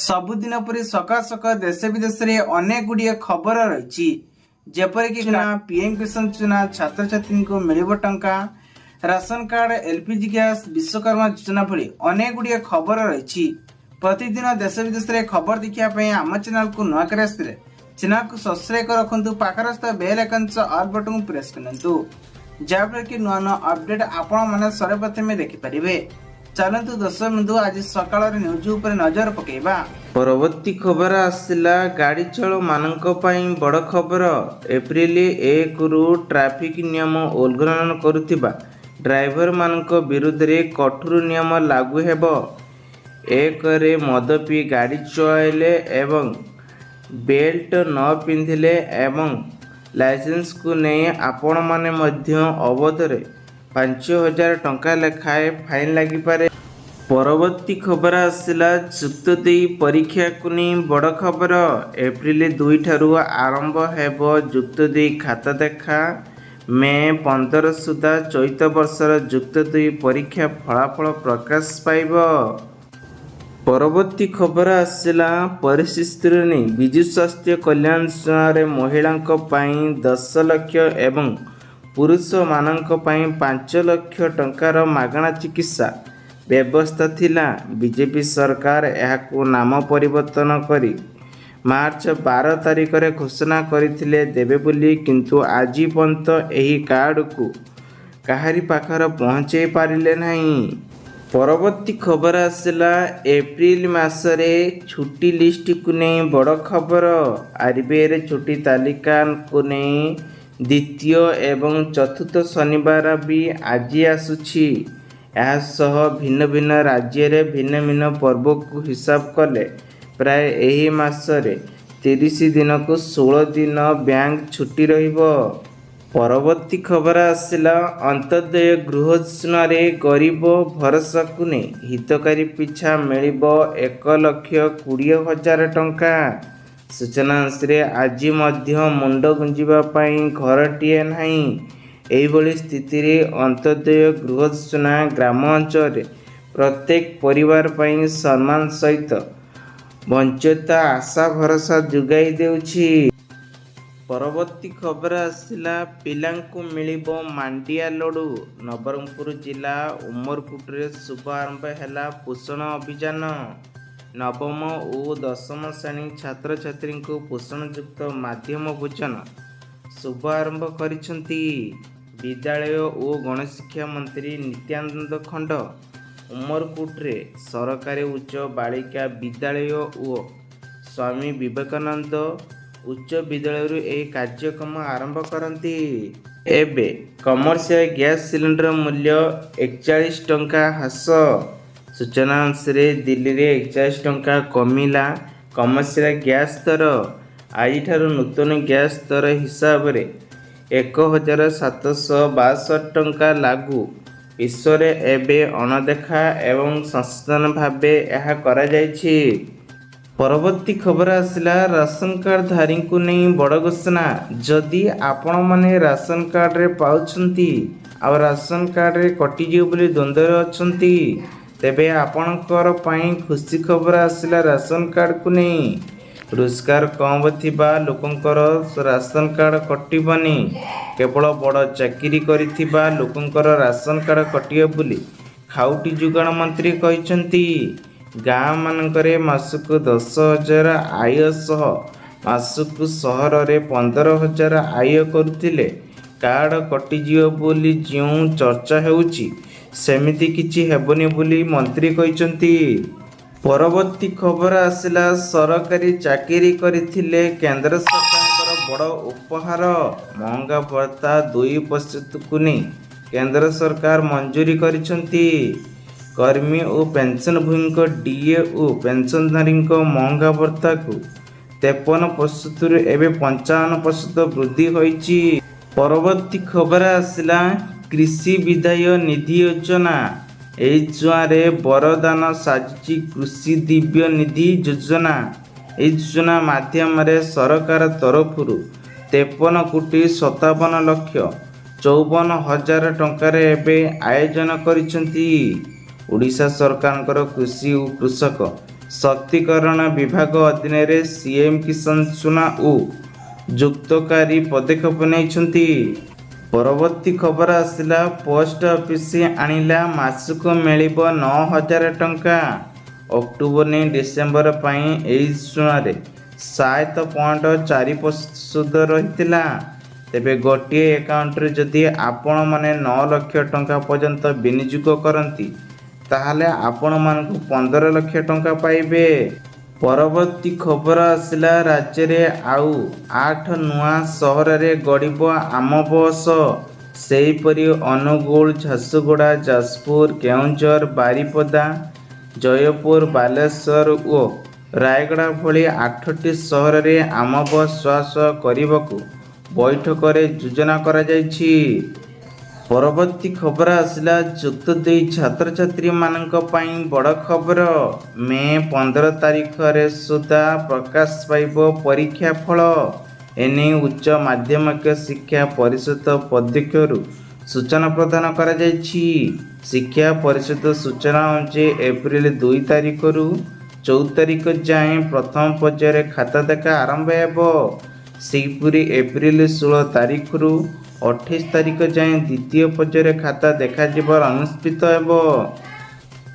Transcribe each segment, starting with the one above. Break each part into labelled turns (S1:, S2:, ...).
S1: सबुदिन परि सकाळ सकाळ देश विदेश रे अनेक गुड़िए खबर रही जेपरिक पीएम किसान योजना छात्र छात्री को मिलिबो टंका ration card LPG gas Vishwakarma योजना भली अनेक गुड़िए खबर रही प्रतिदिन देश विदेश रे खबर देखिए आम चैनल को नुआ कर चैनल को सब्सक्राइब कर रखु पाखरस्थ बेल आइकन ऑल बटन को प्रेस करंतु जहाँफल कि नुआ नुआ अपडेट आपण मैंने सर्वप्रथम देखिपारे। चलतु दर्शक बंधु आज सकाळ न्यूज उपर नजर पकेबा।
S2: परवर्ती खबर आसिला गाड़ी चल मानक पई बड़ खबर। एप्रिल 1 रु ट्रैफिक नियम उल्लंघन करुथिबा ड्राइवर मानक विरुद्ध रे कठोर नियम लागू हेबो। 1 रे मद पी गाड़ी चलाइले एवं बेल्ट न पिंधिले एवं लाइसेंस को नहीं आपण माने मध्य अवधरे 5000 टंका लेखाए फाइन लगी पारे। परवर्ती खबर आसिला जुक्त 2 परीक्षा को नहीं बड़ खबर। एप्रिल 2 ठारू आरंभ हेबो जुक्त 2 खाता देखा। मे 15 सुधा चैत वर्षर जुक्त 2 परीक्षा फलाफल प्रकाश पाइब। परवर्ती खबर आसिला परिशिष्ट विजु स्वास्थ्य कल्याण योजना महिलांको पई 10 लाख एवं पुरुष मानक पई 5 लाख टंकार मागଣା चिकित्सा व्यवस्था थिला। बीजेपी सरकार यहाको नाम परिवर्तन करी मार्च 12 तारिख रे घोषणा करथिले देबे बोली, किंतु आजी पर्यंत एही कार्ड को काहारी पाखर पहुँचे पारिले नहीं। परवर्ती खबर आसिला एप्रिल मासरे छुट्टी लिस्ट को नहीं बड़ खबर। आरबीआई रे छुट्टी तालिका को नहीं द्वितीय एवं चतुर्थ शनिवार भी आज आसुछि। सह भिन्न भिन्न राज्य रे भिन्न भिन्न पर्व को हिसाब कले प्राय एही मासरे 30 दिन को 16 दिन बैंक छुट्टी रहिबो। परवर्ती खबर आसिला अंत्योदय गृह योजना रे गरीब भरोसा को नहीं हितकारी पिछा मिलिबो 1,20,000 टंका। सूचना अनुसार आज मध्य मुंड गुंजिबा पई घरटीए नहीं। एहिभଳି स्थिति अंत्योदय गृह योजना ग्राम अंचल प्रत्येक परिवार पई सम्मान सहित वंचिता आशा भरोसा जुगाई देउछि। परवर्ती खबर आसिला पिलांकु मिलिबो मांडिया लडू। नवरंगपुर जिला उमरकुट रे शुभ आरंभ हैला पोषण अभियान। नवम और 10म श्रेणी छात्र छात्री को पोषणयुक्त माध्यम भोजन शुभ आरंभ करिसंती। विद्यालय और गणशिक्षा मंत्री नित्यानंद खंड उमरकुट रे सरकारी उच्च बालिका विद्यालय और स्वामी विवेकानंद उच्च विद्यालय यह कार्यक्रम आरंभ करती। एबे कमर्शियल गैस सिलिंडर मूल्य 41 टंका ह्रास। सूचना अनुसार दिल्ली रे 41 टंका कमिला कमर्शियल गैस दर। आज नूतन गैस दर हिसाब रे 1762 टंका लागू। विश्व रे एबे अणदेखा एवं संशोधन भावे यह करा जायछि। परवर्ती खबर आसिला राशन कार्ड धारी को नहीं बड़ घोषणा। जदि आपण माने राशन कार्ड रे पाउछंती आ राशन कार्ड रे कटि जियो बोली द्वंद्व अछंती तेबे आपणकर पई खुशी खबर आसिला राशन कार्ड को नहीं। रोजगार कम थिबा लोकंकर राशन कार्ड कटिबनी। केवल बड़ चाकरी करिथिबा लोकंकर राशन कार्ड कटियो बोली खाउटी जुगाण मंत्री कहिसंती। गाँ मानकरे मासक 10,000 आय सह मासक सहर रे 15,000 आय करुथिले कार्ड कटिजियो बोली जो चर्चा हेउची सेमिति किछि हेबनी बोली मंत्री कहिसंती। परवर्ती खबर आसिला सरकारी चाकरी करिथिले केंद्र सरकार बड़ उपहार। महंगा भत्ता 2% को नहीं केंद्र सरकार मंजूरी करिसंती। कर्मी और पेंशनभोगी डीए और पेंशनधारी महंगा भत्ता को 53% रु एबे 55% वृद्धि होइछि। परवर्ती खबर आसिला कृषि विधाय निधि योजना। योजना वरदान साजिची कृषि दिव्य निधि योजना। योजना माध्यम रे सरकार तरफ 53,57,54,000 टंकार एबे आयोजन करिसंती। ओडिशा सरकार कृषि और कृषक ଶକ୍ତିକରଣ ବିଭାଗ ଅଧୀନରେ ସିଏମ୍ କିଷାନ ସୁନା ଓ ଯୁକ୍ତକାରୀ ପଦକ୍ଷେପ ନେଇଛନ୍ତି। ପରବର୍ତ୍ତୀ ଖବର ଆସିଲା, ପୋଷ୍ଟ ଅଫିସ ଆଣିଲା ମାସକୁ ମିଳିବ 9,000 ଟଙ୍କା। ଅକ୍ଟୋବର ନେଇ ଡିସେମ୍ବର ପାଇଁ ଏହି ସୁନାରେ 7.4% ସୁଧ ରହିଥିଲା। ତେବେ ଗୋଟିଏ ଆକାଉଣ୍ଟରେ ଯଦି ଆପଣମାନେ 9 ଲକ୍ଷ ଟଙ୍କା ପର୍ଯ୍ୟନ୍ତ ବିନିଯୋଗ କରନ୍ତି ତାହେଲେ ଆପଣମାନଙ୍କୁ 15 ଲକ୍ଷ ଟଙ୍କା ପାଇବେ। ପରବର୍ତ୍ତୀ ଖବର ଆସିଲା, ରାଜ୍ୟରେ ଆଉ 8 ନୂଆ ସହରରେ ଗଡ଼ିବ ଆମ ବସ୍। ସେହିପରି ଅନୁଗୁଳ, ଝାରସୁଗୁଡ଼ା, ଯାଜପୁର, କେଉଁଝର, ବାରିପଦା, ଜୟପୁର, ବାଲେଶ୍ୱର ଓ ରାୟଗଡ଼ା ଭଳି 8ଟି ସହରରେ ଆମ ବସ୍ ଚଳାଚଳ କରିବାକୁ ବୈଠକରେ ଯୋଜନା କରାଯାଇଛି। ପରବର୍ତ୍ତୀ ଖବର ଆସିଲା, ଯୁକ୍ତ 2 ଛାତ୍ରଛାତ୍ରୀମାନଙ୍କ ପାଇଁ ବଡ଼ ଖବର। ମେ 15 ତାରିଖରେ ସୁଦ୍ଧା ପ୍ରକାଶ ପାଇବ ପରୀକ୍ଷା ଫଳ। ଏନେଇ ଉଚ୍ଚ ମାଧ୍ୟମିକ ଶିକ୍ଷା ପରିଷଦ ପକ୍ଷରୁ ସୂଚନା ପ୍ରଦାନ କରାଯାଇଛି। ଶିକ୍ଷା ପରିଷଦ ସୂଚନା ଅନୁଯାୟୀ ଏପ୍ରିଲ 2 ତାରିଖରୁ 14 ତାରିଖ ଯାଏଁ ପ୍ରଥମ ପର୍ଯ୍ୟାୟରେ ଖାତା ଦେଖା ଆରମ୍ଭ ହେବ। ସେହିପରି ଏପ୍ରିଲ 16 ତାରିଖରୁ 28 ତାରିଖ ଯାଏଁ ଦ୍ୱିତୀୟ ପର୍ଯ୍ୟାୟରେ ଖାତା ଦେଖାଯିବାର ଅନୁଷ୍ଠିତ ହେବ।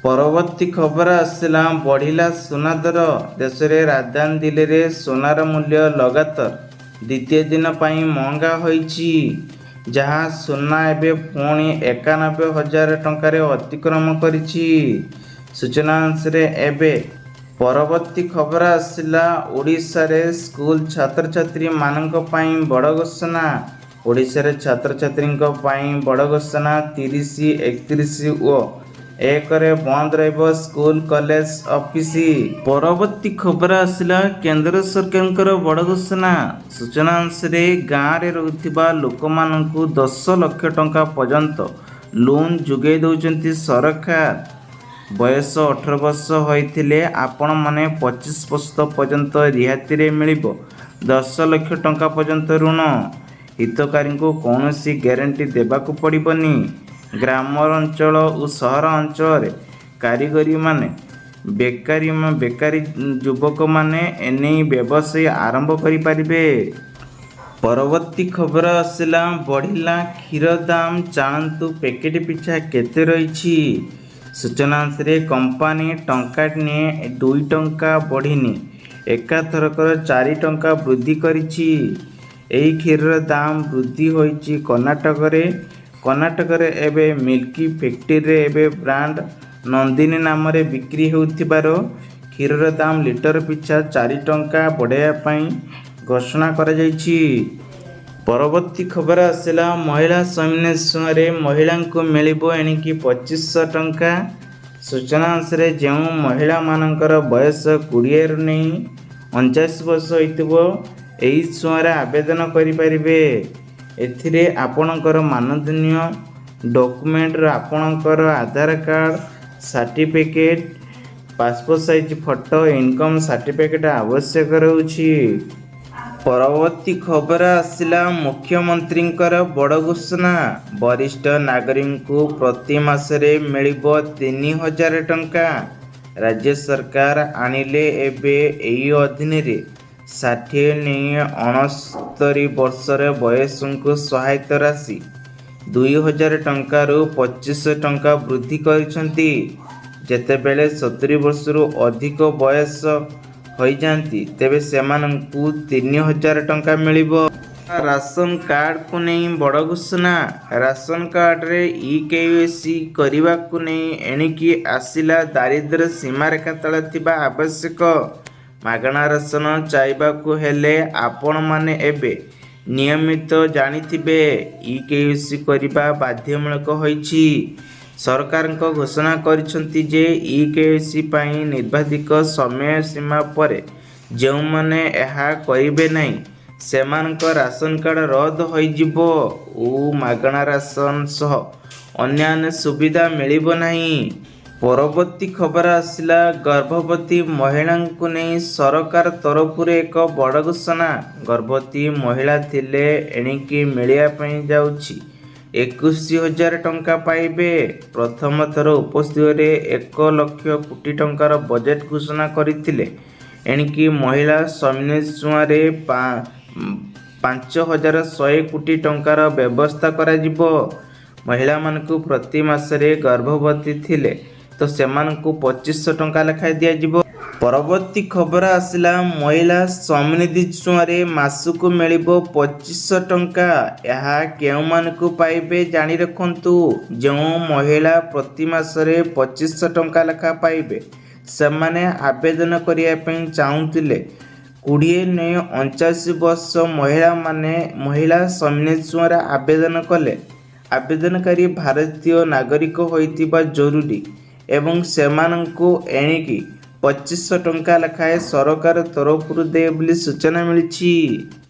S2: ପରବର୍ତ୍ତୀ ଖବର ଆସିଲା, ବଢ଼ିଲା ସୁନା ଦର। ଦେଶରେ ରାଜଧାନୀ ଦିଲ୍ଲୀରେ ସୁନାର ମୂଲ୍ୟ ଲଗାତାର ଦ୍ୱିତୀୟ ଦିନ ପାଇଁ ମହଙ୍ଗା ହୋଇଛି, ଯାହା ସୁନା ଏବେ ପୁଣି 91,000 ଟଙ୍କାରେ ଅତିକ୍ରମ କରିଛି। ସୂଚନା ଅନୁସାରେ ଏବେ ପରବର୍ତ୍ତୀ ଖବର ଆସିଲା, ଓଡ଼ିଶାରେ ସ୍କୁଲ ଛାତ୍ରଛାତ୍ରୀମାନଙ୍କ ପାଇଁ ବଡ଼ ଘୋଷଣା। ଓଡ଼ିଶାରେ ଛାତ୍ରଛାତ୍ରୀଙ୍କ ପାଇଁ ବଡ଼ ଘୋଷଣା। 30, 31 ଓ 1ରେ ବନ୍ଦ ରହିବ ସ୍କୁଲ, କଲେଜ, ଅଫିସ। ପରବର୍ତ୍ତୀ ଖବର ଆସିଲା, କେନ୍ଦ୍ର ସରକାରଙ୍କର ବଡ଼ ଘୋଷଣା। ସୂଚନା ଅନୁସାରେ ଗାଁରେ ରହୁଥିବା ଲୋକମାନଙ୍କୁ 10 ଲକ୍ଷ ଟଙ୍କା ପର୍ଯ୍ୟନ୍ତ ଲୋନ୍ ଯୋଗାଇ ଦେଉଛନ୍ତି ସରକାର। ବୟସ 18 ବର୍ଷ ହୋଇଥିଲେ ଆପଣମାନେ 25% ପର୍ଯ୍ୟନ୍ତ ରିହାତିରେ ମିଳିବ 10 ଲକ୍ଷ ଟଙ୍କା ପର୍ଯ୍ୟନ୍ତ ଋଣ। ହିତକାରୀଙ୍କୁ କୌଣସି ଗ୍ୟାରେଣ୍ଟି ଦେବାକୁ ପଡ଼ିବନି। ଗ୍ରାମାଞ୍ଚଳ ଓ ସହର ଅଞ୍ଚଳରେ କାରିଗରୀମାନେ ବେକାରୀ ଯୁବକମାନେ ଏନେଇ ବ୍ୟବସାୟ ଆରମ୍ଭ କରିପାରିବେ। ପରବର୍ତ୍ତୀ ଖବର ଆସିଲା, ବଢ଼ିଲା କ୍ଷୀର ଦାମ। ଜାଣନ୍ତୁ ପ୍ୟାକେଟ ପିଛା କେତେ ରହିଛି। ସୂଚନା ଅନୁସାରେ କମ୍ପାନୀ ଟଙ୍କାଟେ ନିଏ 2 ଟଙ୍କା ବଢ଼ିନି, ଏକାଥରକରେ 4 ଟଙ୍କା ବୃଦ୍ଧି କରିଛି। ଏହି କ୍ଷୀରର ଦାମ ବୃଦ୍ଧି ହୋଇଛି କର୍ଣ୍ଣାଟକରେ। କର୍ଣ୍ଣାଟକରେ ଏବେ ମିଲ୍କ ଫ୍ୟାକ୍ଟ୍ରିରେ ଏବେ ବ୍ରାଣ୍ଡ ନନ୍ଦିନୀ ନାମରେ ବିକ୍ରି ହେଉଥିବାର କ୍ଷୀରର ଦାମ ଲିଟର ପିଛା 4 ଟଙ୍କା ବଢ଼ାଇବା ପାଇଁ ଘୋଷଣା କରାଯାଇଛି। ପରବର୍ତ୍ତୀ ଖବର ଆସିଲା, ମହିଳା ସୈନ୍ୟରେ ମହିଳାଙ୍କୁ ମିଳିବ ଏଣିକି 2500 ଟଙ୍କା। ସୂଚନା ଅନୁସାରେ ଯେଉଁ ମହିଳାମାନଙ୍କର ବୟସ 20ରୁ ନେଇ 49 ବର୍ଷ ହୋଇଥିବ ଏହି ସୁଆଁରେ ଆବେଦନ କରିପାରିବେ। ଏଥିରେ ଆପଣଙ୍କର ମାନଦନୀୟ ଡକୁମେଣ୍ଟର ଆପଣଙ୍କର Aadhaar card, certificate, passport size photo, income certificate ଆବଶ୍ୟକ ରହୁଛି। ପରବର୍ତ୍ତୀ ଖବର ଆସିଲା, ମୁଖ୍ୟମନ୍ତ୍ରୀଙ୍କର ବଡ଼ ଘୋଷଣା। ବରିଷ୍ଠ ନାଗରିକଙ୍କୁ ପ୍ରତି ମାସରେ ମିଳିବ 3,000 ଟଙ୍କା। ରାଜ୍ୟ ସରକାର ଆଣିଲେ ଏବେ ଏହି ଅଧୀନରେ 60 ନେଇ 69 ବର୍ଷର ବୟସଙ୍କୁ ସହାୟତା ରାଶି 2,000 ଟଙ୍କାରୁ 2,500 ଟଙ୍କା ବୃଦ୍ଧି କରିଛନ୍ତି। ଯେତେବେଳେ 70 ବର୍ଷରୁ ଅଧିକ ବୟସ ହୋଇଯାନ୍ତି ତେବେ ସେମାନଙ୍କୁ 3,000 ଟଙ୍କା ମିଳିବ। ରାସନ କାର୍ଡ଼କୁ ନେଇ ବଡ଼ ଘୋଷଣା। ରାସନ କାର୍ଡ଼ରେ EKYC କରିବାକୁ ନେଇ ଏଣିକି ଆସିଲା ଦାରିଦ୍ର୍ୟ ସୀମାରେଖା ତଳେ ଥିବା ଆବଶ୍ୟକ। ମାଗଣା ରାସନ ପାଇବାକୁ ହେଲେ ଆପଣମାନେ ଏବେ ନିୟମିତ ଜାଣିଥିବେ EKYC କରିବା ବାଧ୍ୟତାମୂଳକ ହୋଇଛି। ସରକାରଙ୍କ ଘୋଷଣା କରିଛନ୍ତି ଯେ EKYC ପାଇଁ ନିର୍ଦ୍ଧାରିତ ସମୟ ସୀମା ପରେ ଯେଉଁମାନେ ଏହା କରିବେ ନାହିଁ ସେମାନଙ୍କ ରାସନ କାର୍ଡ଼ ରଦ୍ଦ ହୋଇଯିବ ଓ ମାଗଣା ରାସନ ସହ ଅନ୍ୟାନ୍ୟ ସୁବିଧା ମିଳିବ ନାହିଁ। ପରବର୍ତ୍ତୀ ଖବର ଆସିଲା, ଗର୍ଭବତୀ ମହିଳାଙ୍କୁ ନେଇ ସରକାର ତରଫରୁ ଏକ ବଡ଼ ଘୋଷଣା। ଗର୍ଭବତୀ ମହିଳା ଥିଲେ ଏଣିକି ମିଳିବା ପାଇଁ ଯାଉଛି 21,000 ଟଙ୍କା ପାଇବେ। ପ୍ରଥମ ଥର ଉପସ୍ଥିତିରେ 1 ଲକ୍ଷ କୋଟି ଟଙ୍କାର ବଜେଟ୍ ଘୋଷଣା କରିଥିଲେ। ଏଣିକି ମହିଳା ସୈନ୍ୟସୁଆରେ 5,100 କୋଟି ଟଙ୍କାର ବ୍ୟବସ୍ଥା କରାଯିବ। ମହିଳାମାନଙ୍କୁ ପ୍ରତି ମାସରେ ଗର୍ଭବତୀ ଥିଲେ ତ ସେମାନଙ୍କୁ 2,500 ଟଙ୍କା ଲେଖାଏଁ ଦିଆଯିବ। ପରବର୍ତ୍ତୀ ଖବର ଆସିଲା ମହିଳା ସମୃଦ୍ଧି ସୁଆରେ ମାସକୁ ମିଳିବ 2,500 ଟଙ୍କା। ଏହା କେଉଁମାନଙ୍କୁ ପାଇବେ ଜାଣି ରଖନ୍ତୁ। ଯେଉଁ ମହିଳା ପ୍ରତି ମାସରେ 2,500 ଟଙ୍କା ଲେଖା ପାଇବେ ସେମାନେ ଆବେଦନ କରିବା ପାଇଁ ଚାହୁଁଥିଲେ 20-49 ବର୍ଷ ମହିଳା ସମୃଦ୍ଧି ଆବେଦନ କଲେ ଆବେଦନକାରୀ ଭାରତୀୟ ନାଗରିକ ହୋଇଥିବା ଜରୁରୀ ଏବଂ ସେମାନଙ୍କୁ ଏଣିକି 2,500 ଟଙ୍କା ଲେଖାଏଁ ସରକାର ତରଫରୁ ଦେବେ ବୋଲି ସୂଚନା ମିଳିଛି।